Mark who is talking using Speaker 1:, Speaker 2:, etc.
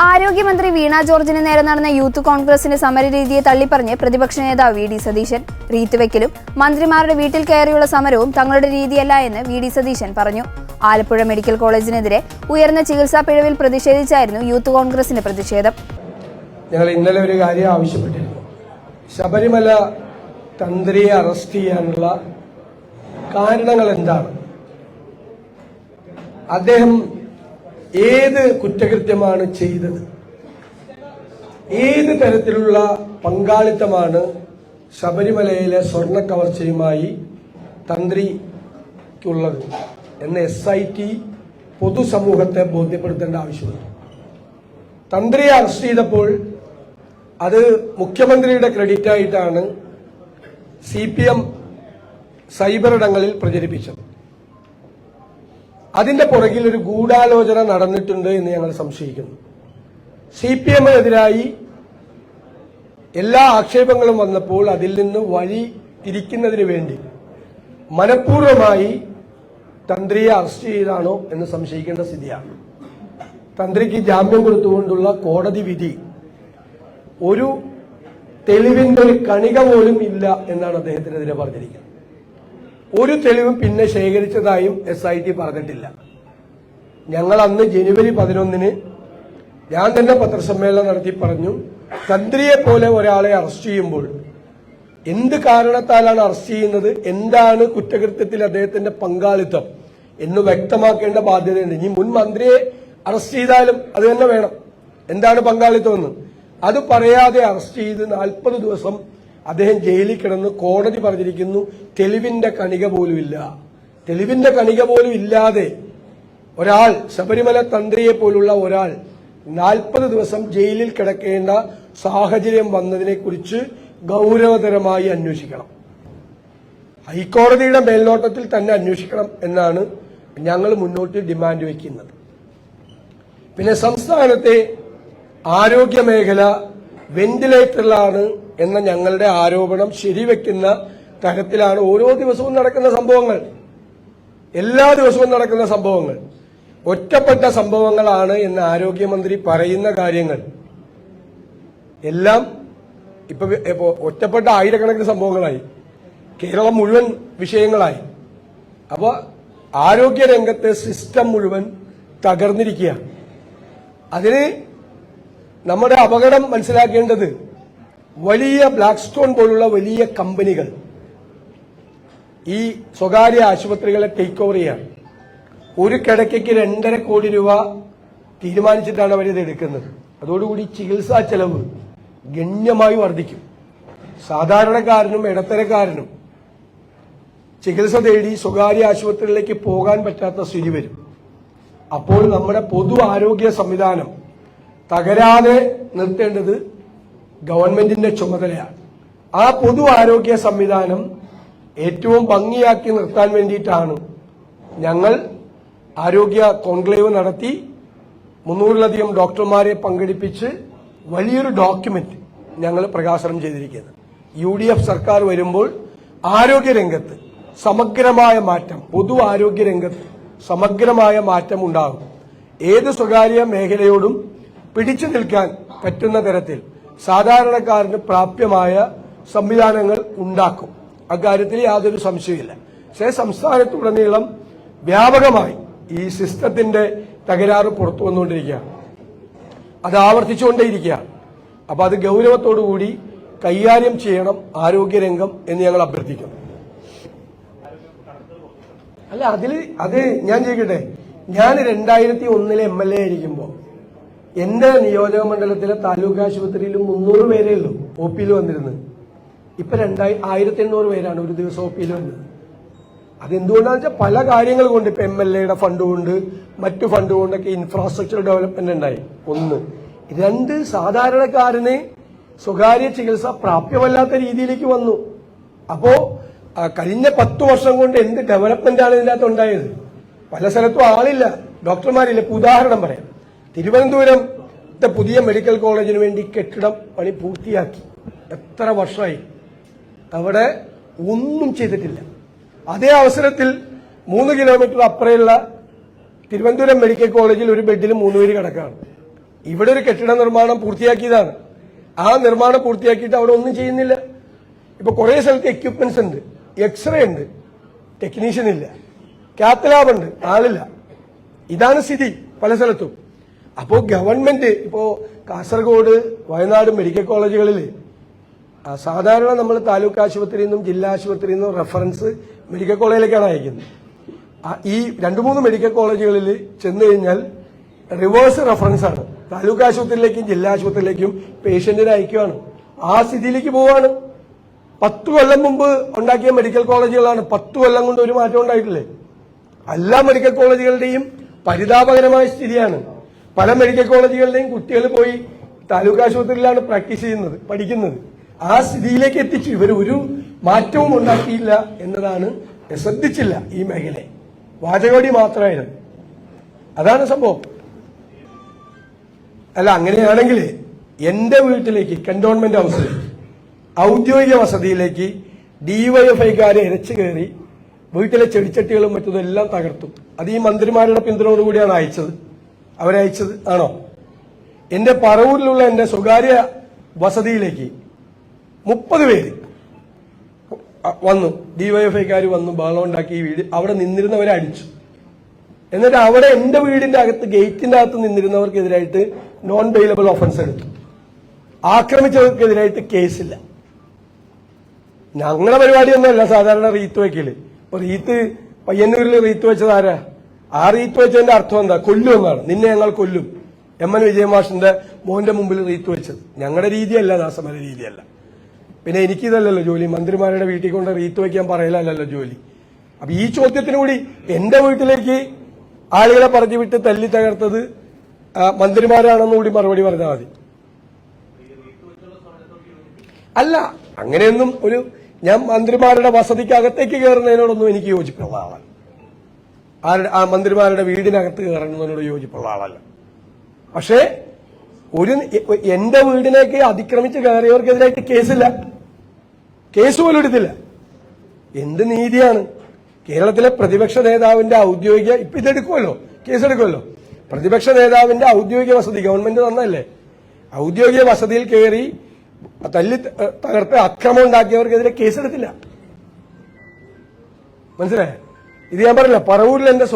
Speaker 1: ആരോഗ്യമന്ത്രി വീണ ജോർജിന് നേരെ നടന്ന യൂത്ത് കോൺഗ്രസിന്റെ സമരരീതിയെ തള്ളിപ്പറഞ്ഞ് പ്രതിപക്ഷ നേതാവ് വി ഡി സതീശൻ. റീത്തുവെക്കലും മന്ത്രിമാരുടെ വീട്ടിൽ കയറിയുള്ള സമരവും തങ്ങളുടെ രീതിയല്ല എന്ന് വി ഡി സതീശൻ പറഞ്ഞു. ആലപ്പുഴ മെഡിക്കൽ കോളേജിനെതിരെ ഉയർന്ന ചികിത്സാ പിഴവിൽ പ്രതിഷേധിച്ചായിരുന്നു യൂത്ത് കോൺഗ്രസിന്റെ പ്രതിഷേധം.
Speaker 2: ഞങ്ങൾ ഇന്നലെ ഒരു കാര്യം ആവശ്യപ്പെട്ടിരുന്നു. ശബരിമല തന്ത്രിയെ അറസ്റ്റ് ചെയ്യാനുള്ള കാരണങ്ങൾ എന്താണ്? അദ്ദേഹം ഏത് കുറ്റകൃത്യമാണ് ചെയ്തത്? ഏത് തരത്തിലുള്ള പങ്കാളിത്തമാണ് ശബരിമലയിലെ സ്വർണ്ണ കവർച്ചയുമായി തന്ത്രിക്കുള്ളത് എന്ന് SIT പൊതുസമൂഹത്തെ ബോധ്യപ്പെടുത്തേണ്ട ആവശ്യമുണ്ട്. തന്ത്രിയെ അറസ്റ്റ് ചെയ്തപ്പോൾ അത് മുഖ്യമന്ത്രിയുടെ ക്രെഡിറ്റ് ആയിട്ടാണ് CPM സൈബറിടങ്ങളിൽ പ്രചരിപ്പിച്ചത്. അതിന്റെ പുറകിൽ ഒരു ഗൂഢാലോചന നടന്നിട്ടുണ്ട് എന്ന് ഞങ്ങൾ സംശയിക്കുന്നു. CPM-എതിരായി എല്ലാ ആക്ഷേപങ്ങളും വന്നപ്പോൾ അതിൽ നിന്ന് വഴി തിരിക്കുന്നതിന് വേണ്ടി മനഃപൂർവ്വമായി തന്ത്രിയെ അറസ്റ്റ് ചെയ്താണോ എന്ന് സംശയിക്കേണ്ട സ്ഥിതിയാണ്. തന്ത്രിക്ക് ജാമ്യം കൊടുത്തുകൊണ്ടുള്ള കോടതി വിധി ഒരു തെളിവിന്റെ ഒരു കണിക പോലും ഇല്ല എന്നാണ് അദ്ദേഹത്തിനെതിരെ പറഞ്ഞിരിക്കുന്നത്. ഒരു തെളിവും പിന്നെ ശേഖരിച്ചതായും SIT പറഞ്ഞിട്ടില്ല. ഞങ്ങൾ അന്ന് ജനുവരി 11-ന് ഞാൻ തന്നെ പത്രസമ്മേളനം നടത്തി പറഞ്ഞു, തന്ത്രിയെ പോലെ ഒരാളെ അറസ്റ്റ് ചെയ്യുമ്പോൾ എന്ത് കാരണത്താലാണ് അറസ്റ്റ് ചെയ്യുന്നത്, എന്താണ് കുറ്റകൃത്യത്തിൽ അദ്ദേഹത്തിന്റെ പങ്കാളിത്തം എന്ന് വ്യക്തമാക്കേണ്ട ബാധ്യതയുണ്ട്. ഇനി മുൻ മന്ത്രിയെ അറസ്റ്റ് ചെയ്താലും അത് തന്നെ വേണം, എന്താണ് പങ്കാളിത്തം എന്ന്. അത് പറയാതെ അറസ്റ്റ് ചെയ്ത് 40 ദിവസം അദ്ദേഹം ജയിലിൽ കിടന്ന് കോടതി പറഞ്ഞിരിക്കുന്നു തെളിവിന്റെ കണിക പോലും ഇല്ല. തെളിവിന്റെ കണിക പോലും ഇല്ലാതെ ഒരാൾ, ശബരിമല തന്ത്രിയെ പോലുള്ള ഒരാൾ 40 ദിവസം ജയിലിൽ കിടക്കേണ്ട സാഹചര്യം വന്നതിനെ കുറിച്ച് ഗൗരവതരമായി അന്വേഷിക്കണം. ഹൈക്കോടതിയുടെ മേൽനോട്ടത്തിൽ തന്നെ അന്വേഷിക്കണം എന്നാണ് ഞങ്ങൾ മുന്നോട്ട് ഡിമാൻഡ് വയ്ക്കുന്നത്. പിന്നെ സംസ്ഥാനത്തെ ആരോഗ്യ മേഖല വെന്റിലേറ്ററിലാണ് എന്ന ഞങ്ങളുടെ ആരോപണം ശരിവെക്കുന്ന തരത്തിലാണ് ഓരോ ദിവസവും നടക്കുന്ന സംഭവങ്ങൾ. എല്ലാ ദിവസവും നടക്കുന്ന സംഭവങ്ങൾ ഒറ്റപ്പെട്ട സംഭവങ്ങളാണ് എന്ന് ആരോഗ്യമന്ത്രി പറയുന്ന കാര്യങ്ങൾ എല്ലാം ഇപ്പൊ ഒറ്റപ്പെട്ട ആയിരക്കണക്കിന് സംഭവങ്ങളായി, കേരളം മുഴുവൻ വിഷയങ്ങളായി. അപ്പൊ ആരോഗ്യരംഗത്തെ സിസ്റ്റം മുഴുവൻ തകർന്നിരിക്കുകയാണ്. അതിന് നമ്മുടെ അപകടം മനസ്സിലാക്കേണ്ടത് വലിയ ബ്ലാക്ക് സ്റ്റോൺ പോലുള്ള വലിയ കമ്പനികൾ ഈ സ്വകാര്യ ആശുപത്രികളെ ടേക്ക് ഓവർ ചെയ്യാണ്. ഒരു കിടക്കയ്ക്ക് 2.5 കോടി രൂപ തീരുമാനിച്ചിട്ടാണ് അവരിത് എടുക്കുന്നത്. അതോടുകൂടി ചികിത്സാ ചെലവ് ഗണ്യമായി വർദ്ധിക്കും. സാധാരണക്കാരനും ഇടത്തരക്കാരനും ചികിത്സ തേടി സ്വകാര്യ ആശുപത്രികളിലേക്ക് പോകാൻ പറ്റാത്ത സ്ഥിതി വരും. അപ്പോൾ നമ്മുടെ പൊതു ആരോഗ്യ സംവിധാനം തകരാതെ നിർത്തേണ്ടത് ഗവൺമെന്റിന്റെ ചുമതലയാണ്. ആ പൊതു ആരോഗ്യ സംവിധാനം ഏറ്റവും ഭംഗിയാക്കി നിർത്താൻ വേണ്ടിയിട്ടാണ് ഞങ്ങൾ ആരോഗ്യ കോൺക്ലേവ് നടത്തി 300-ലധികം ഡോക്ടർമാരെ പങ്കെടുപ്പിച്ച് വലിയൊരു ഡോക്യുമെന്റ് ഞങ്ങൾ പ്രകാശനം ചെയ്തിരിക്കുന്നത്. UDF സർക്കാർ വരുമ്പോൾ ആരോഗ്യരംഗത്ത് സമഗ്രമായ മാറ്റം, പൊതു ആരോഗ്യരംഗത്ത് സമഗ്രമായ മാറ്റം ഉണ്ടാകും. ഏത് സ്വകാര്യ മേഖലയോടും പിടിച്ചു നിൽക്കാൻ പറ്റുന്ന തരത്തിൽ സാധാരണക്കാരന് പ്രാപ്യമായ സംവിധാനങ്ങൾ ഉണ്ടാക്കും. അക്കാര്യത്തിൽ യാതൊരു സംശയമില്ല. പക്ഷേ സംസ്ഥാനത്തുടനീളം വ്യാപകമായി ഈ സിസ്റ്റത്തിന്റെ തകരാറ് പുറത്തു വന്നുകൊണ്ടിരിക്കുകയാണ്. അത് ആവർത്തിച്ചുകൊണ്ടേയിരിക്കുകയാണ്. അപ്പൊ അത് ഗൗരവത്തോടുകൂടി കൈകാര്യം ചെയ്യണം ആരോഗ്യരംഗം എന്ന് ഞങ്ങൾ അഭ്യർത്ഥിക്കുന്നു. അല്ല, അത് ഞാൻ ചെയ്യട്ടെ. ഞാൻ 2001 MLA ആയിരിക്കുമ്പോൾ എന്റെ നിയോജക മണ്ഡലത്തിലെ താലൂക്ക് ആശുപത്രിയിൽ 300 പേരേ ഉള്ളൂ OP-യിൽ വന്നിരുന്നത്. ഇപ്പൊ 1800 പേരാണ് ഒരു ദിവസം OP-യിൽ വന്നത്. അതെന്തുകൊണ്ടാന്ന് വെച്ചാൽ പല കാര്യങ്ങൾ കൊണ്ട്, ഇപ്പൊ MLA-യുടെ ഫണ്ട് കൊണ്ട്, മറ്റു ഫണ്ട് കൊണ്ടൊക്കെ ഇൻഫ്രാസ്ട്രക്ചർ ഡെവലപ്മെന്റ് ഉണ്ടായി. 1. 2, സാധാരണക്കാരന് സ്വകാര്യ ചികിത്സ പ്രാപ്യമല്ലാത്ത രീതിയിലേക്ക് വന്നു. അപ്പോ കഴിഞ്ഞ 10 വർഷം കൊണ്ട് എന്ത് ഡെവലപ്മെന്റ് ആണ് ഇതിനകത്ത് ഉണ്ടായത്? പല സ്ഥലത്തും ആളില്ല, ഡോക്ടർമാരില്ല. ഇപ്പൊ ഉദാഹരണം പറയാം, തിരുവനന്തപുരത്തെ പുതിയ മെഡിക്കൽ കോളേജിന് വേണ്ടി കെട്ടിടം പണി പൂർത്തിയാക്കി. എത്ര വർഷമായി? അവിടെ ഒന്നും ചെയ്തിട്ടില്ല. അതേ അവസരത്തിൽ 3 കിലോമീറ്റർ അപ്പുറമുള്ള തിരുവനന്തപുരം മെഡിക്കൽ കോളേജിൽ ഒരു ബെഡിൽ 3 പേര് കിടക്കുകയാണ്. ഇവിടെ ഒരു കെട്ടിട നിർമ്മാണം പൂർത്തിയാക്കിയതാണ്. ആ നിർമ്മാണം പൂർത്തിയാക്കിയിട്ട് അവിടെ ഒന്നും ചെയ്യുന്നില്ല. ഇപ്പൊ കുറെ സ്ഥലത്ത് എക്യുപ്മെന്റ്സ് ഉണ്ട്, എക്സ്റേ ഉണ്ട്, ടെക്നീഷ്യൻ ഇല്ല, കാത്ത് ലാബ് ഉണ്ട്, ആളില്ല. ഇതാണ് സ്ഥിതി പല സ്ഥലത്തും. അപ്പോ ഗവൺമെന്റ് ഇപ്പോ കാസർഗോഡ്, വയനാട് മെഡിക്കൽ കോളേജുകളിൽ സാധാരണ നമ്മൾ താലൂക്ക് ആശുപത്രിയിൽ നിന്നും ജില്ലാ ആശുപത്രിയിൽ നിന്നും റെഫറൻസ് മെഡിക്കൽ കോളേജിലേക്കാണ് അയക്കുന്നത്. ഈ 2-3 മെഡിക്കൽ കോളേജുകളിൽ ചെന്ന് കഴിഞ്ഞാൽ റിവേഴ്സ് റെഫറൻസ് ആണ്. താലൂക്ക് ആശുപത്രിയിലേക്കും ജില്ലാ ആശുപത്രിയിലേക്കും പേഷ്യന്റിനെ അയക്കുകയാണ്. ആ സ്ഥിതിയിലേക്ക് പോവാണ്. 10 കൊല്ലം മുമ്പ് ഉണ്ടാക്കിയ മെഡിക്കൽ കോളേജുകളാണ്. 10 കൊല്ലം കൊണ്ട് ഒരു മാറ്റം ഉണ്ടായിട്ടില്ലേ? എല്ലാ മെഡിക്കൽ കോളേജുകളുടെയും പരിതാപകരമായ സ്ഥിതിയാണ്. പല മെഡിക്കൽ കോളേജുകളുടെയും കുട്ടികൾ പോയി താലൂക്ക് ആശുപത്രിയിലാണ് പ്രാക്ടീസ് ചെയ്യുന്നത്, പഠിക്കുന്നത്. ആ സ്ഥിതിയിലേക്ക് എത്തിച്ചു. ഇവർ ഒരു മാറ്റവും ഉണ്ടാക്കിയില്ല എന്നതാണ്, ശ്രദ്ധിച്ചില്ല ഈ മേഖലയെ. വാചകോടി മാത്രമായിരുന്നു. അതാണ് സംഭവം. അല്ല, അങ്ങനെയാണെങ്കിൽ എന്റെ വീട്ടിലേക്ക്, കന്റോൺമെന്റ് ഹൗസിലേക്ക്, ഔദ്യോഗിക വസതിയിലേക്ക് ഡിവൈഎഫ്ഐക്കാരെ ഇരച്ചു കയറി വീട്ടിലെ ചെടിച്ചട്ടികളും മറ്റതും എല്ലാം തകർത്തു. അത് ഈ മന്ത്രിമാരുടെ പിന്തുണയോടുകൂടിയാണ് അവരയച്ചത് ആണോ? എന്റെ പറവൂരിലുള്ള എന്റെ സ്വകാര്യ വസതിയിലേക്ക് 30 പേര് വന്നു, ഡിവൈഎഫ്ഐക്കാർ വന്നു, ബഹളം ഉണ്ടാക്കി. വീട് അവിടെ നിന്നിരുന്നവരെ അടിച്ചു. എന്നിട്ട് അവിടെ എന്റെ വീടിന്റെ അകത്ത്, ഗേറ്റിന്റെ അകത്ത് നിന്നിരുന്നവർക്കെതിരായിട്ട് നോൺ ബെയിലബിൾ ഒഫൻസ് എടുത്തു. ആക്രമിച്ചവർക്കെതിരായിട്ട് കേസില്ല. ഞങ്ങളുടെ പരിപാടിയൊന്നുമല്ല സാധാരണ റീത്ത് വയ്ക്കല്. ഇപ്പൊ പയ്യന്നൂരിൽ റീത്ത് വെച്ചത് ആരാ? ആ റീത്ത് വെച്ചതിന്റെ അർത്ഥം എന്താ? കൊല്ലുമെന്നാണ്. നിന്നെ ഞങ്ങൾ കൊല്ലും. MN വിജയമാഷിന്റെ മോന്റെ മുമ്പിൽ റീത്ത് വെച്ചത്. ഞങ്ങളുടെ രീതിയല്ല, ദാസമല രീതിയല്ല. പിന്നെ എനിക്കിതല്ലല്ലോ ജോലി. മന്ത്രിമാരുടെ വീട്ടിൽ കൊണ്ട് റീത്ത് വയ്ക്കാൻ പറയലല്ലോ ജോലി. അപ്പൊ ഈ ചോദ്യത്തിന് കൂടി എന്റെ വീട്ടിലേക്ക് ആളുകളെ പറഞ്ഞു വിട്ട് തല്ലി തകർത്തത് മന്ത്രിമാരാണെന്ന് കൂടി മറുപടി പറഞ്ഞാൽ മതി. അല്ല, അങ്ങനെയൊന്നും ഞാൻ മന്ത്രിമാരുടെ വസതിക്ക് അകത്തേക്ക് കയറുന്നതിനോടൊന്നും എനിക്ക് യോജിപ്പുള്ള ആളല്ല. ആ മന്ത്രിമാരുടെ വീടിനകത്ത് കയറുന്നതിനോട് യോജിപ്പുള്ള ആളല്ല. പക്ഷേ എന്റെ വീടിലേക്ക് അതിക്രമിച്ച് കയറിയവർക്കെതിരായിട്ട് കേസില്ല, കേസ് പോലും എടുത്തില്ല. എന്ത് നീതിയാണ്? കേരളത്തിലെ പ്രതിപക്ഷ നേതാവിന്റെ ഔദ്യോഗിക, ഇപ്പൊ ഇതെടുക്കുമല്ലോ, കേസെടുക്കുമല്ലോ. പ്രതിപക്ഷ നേതാവിന്റെ ഔദ്യോഗിക വസതി ഗവൺമെന്റ് തന്നല്ലേ, ഔദ്യോഗിക വസതിയിൽ കയറി തല്ലി തകർത്ത് അക്രമം ഉണ്ടാക്കിയവർക്കെതിരെ കേസെടുത്തില്ല. മനസ്സിലായേ? ഇത് ഞാൻ പറഞ്ഞില്ല, പറവൂരിൽ എന്റെ